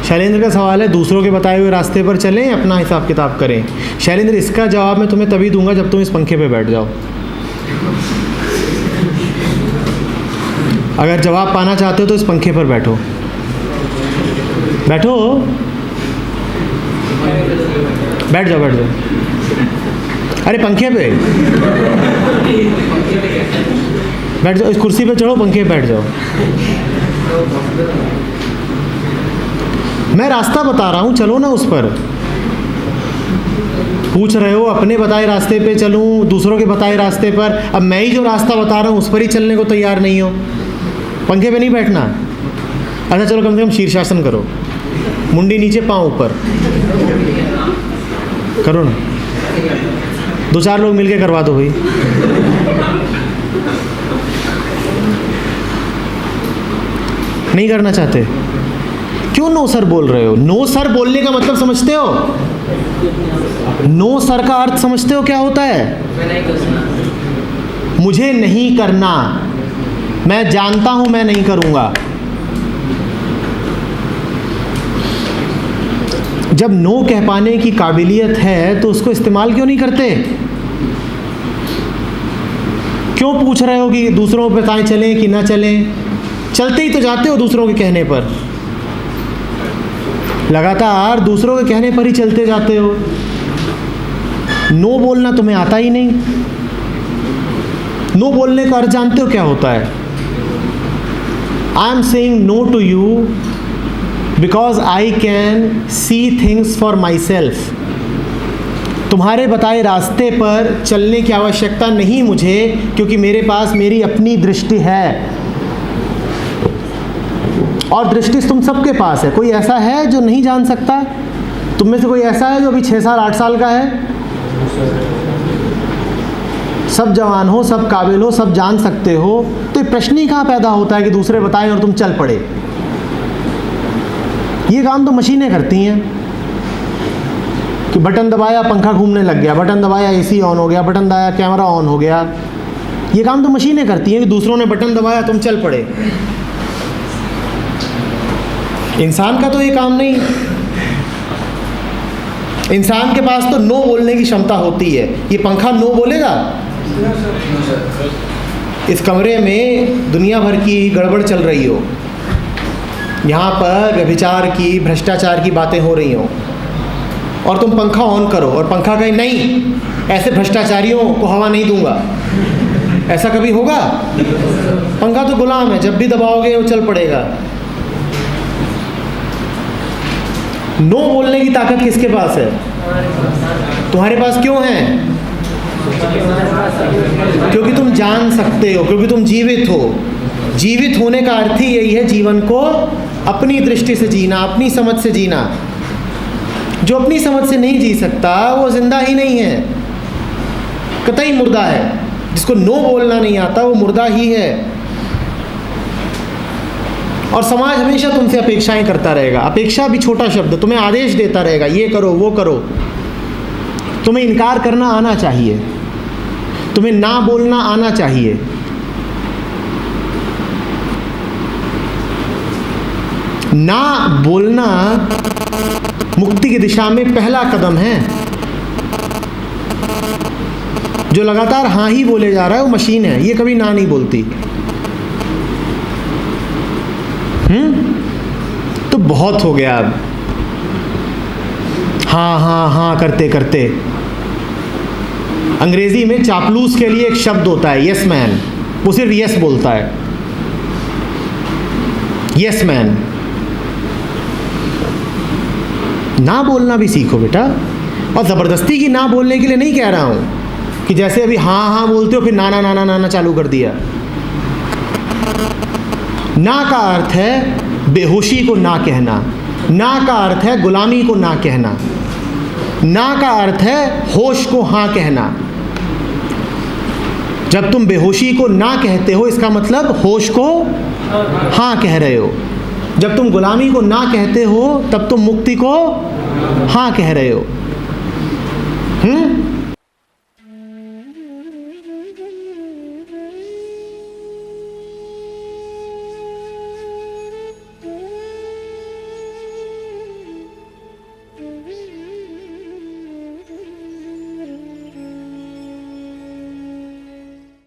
शैलेंद्र का सवाल है दूसरों के बताए हुए रास्ते पर चलें, अपना हिसाब किताब करें। शैलेंद्र, इसका जवाब मैं तुम्हें तभी दूंगा जब तुम इस पंखे पे बैठ जाओ। अगर जवाब पाना चाहते हो तो इस पंखे पर बैठो, बैठो, बैठ जाओ, बैठ जाओ। अरे पंखे पे बैठ जाओ, इस कुर्सी पे चढ़ो, पंखे पे बैठ जाओ। मैं रास्ता बता रहा हूँ, चलो ना उस पर। पूछ रहे हो अपने बताए रास्ते पे चलूँ, दूसरों के बताए रास्ते पर। अब मैं ही जो रास्ता बता रहा हूँ उस पर ही चलने को तैयार नहीं हो, पंखे पे नहीं बैठना। अच्छा चलो, कम से कम शीर्षासन करो, मुंडी नीचे, पाँव ऊपर करो ना। 2-4 लोग मिलके करवा दो भाई। नहीं करना चाहते? क्यों नो सर बोल रहे हो? नो सर बोलने का मतलब समझते हो? नो सर का अर्थ समझते हो क्या होता है? मुझे नहीं करना, मैं जानता हूं मैं नहीं करूंगा। जब नो कह पाने की काबिलियत है तो उसको इस्तेमाल क्यों नहीं करते? क्यों पूछ रहे हो कि दूसरों पे बताएं चलें कि ना चलें? चलते ही तो जाते हो दूसरों के कहने पर, लगातार दूसरों के कहने पर ही चलते जाते हो। नो बोलना तुम्हें आता ही नहीं। नो बोलने का अर्थ जानते हो क्या होता है? I am saying no to you because I can see things for my self. तुम्हारे बताए रास्ते पर चलने की आवश्यकता नहीं मुझे, क्योंकि मेरे पास मेरी अपनी दृष्टि है। और दृष्टि तुम सबके पास है। कोई ऐसा है जो नहीं जान सकता? तुम में से कोई ऐसा है जो अभी 6 साल 8 साल का है? सब जवान हो, सब काबिल हो, सब जान सकते हो, तो ये प्रश्न ही कहाँ पैदा होता है कि दूसरे बताएं और तुम चल पड़े। ये काम तो मशीनें करती हैं कि बटन दबाया पंखा घूमने लग गया, बटन दबाया एसी ऑन हो गया, बटन दबाया कैमरा ऑन हो गया। ये काम तो मशीनें करती हैं कि दूसरों ने बटन दबाया तुम चल पड़े। इंसान का तो ये काम नहीं। इंसान के पास तो नो बोलने की क्षमता होती है। ये पंखा नो बोलेगा? इस कमरे में दुनिया भर की गड़बड़ चल रही हो, यहाँ पर व्यभिचार की, भ्रष्टाचार की बातें हो रही हो, और तुम पंखा ऑन करो और पंखा कहे नहीं, ऐसे भ्रष्टाचारियों को हवा नहीं दूंगा, ऐसा कभी होगा? पंखा तो गुलाम है, जब भी दबाओगे वो चल पड़ेगा। नो बोलने की ताकत किसके पास है? तुम्हारे पास क्यों है? क्योंकि तुम जान सकते हो, क्योंकि तुम जीवित हो। जीवित होने का अर्थ ही यही है, जीवन को अपनी दृष्टि से जीना, अपनी समझ से जीना। जो अपनी समझ से नहीं जी सकता वो जिंदा ही नहीं है, कतई मुर्दा है। जिसको नो बोलना नहीं आता वो मुर्दा ही है। और समाज हमेशा तुमसे अपेक्षाएं करता रहेगा। अपेक्षा भी छोटा शब्द, तुम्हें आदेश देता रहेगा, ये करो वो करो। तुम्हें इनकार करना आना चाहिए, तुम्हें ना बोलना आना चाहिए। ना बोलना मुक्ति की दिशा में पहला कदम है। जो लगातार हाँ ही बोले जा रहा है वो मशीन है, ये कभी ना नहीं बोलती। तो बहुत हो गया अब हाँ हाँ हाँ करते करते। अंग्रेजी में चापलूस के लिए एक शब्द होता है यस मैन, वो सिर्फ यस बोलता है, यस मैन। ना बोलना भी सीखो बेटा, और ज़बरदस्ती की ना बोलने के लिए नहीं कह रहा हूँ कि जैसे अभी हाँ हाँ बोलते हो फिर ना ना ना ना ना ना चालू कर दिया। ना का अर्थ है बेहोशी को ना कहना, ना का अर्थ है गुलामी को ना कहना, ना का अर्थ है होश को हाँ कहना। जब तुम बेहोशी को ना कहते हो इसका मतलब होश को हाँ कह रहे हो। जब तुम गुलामी को ना कहते हो तब तुम मुक्ति को हाँ कह रहे हो।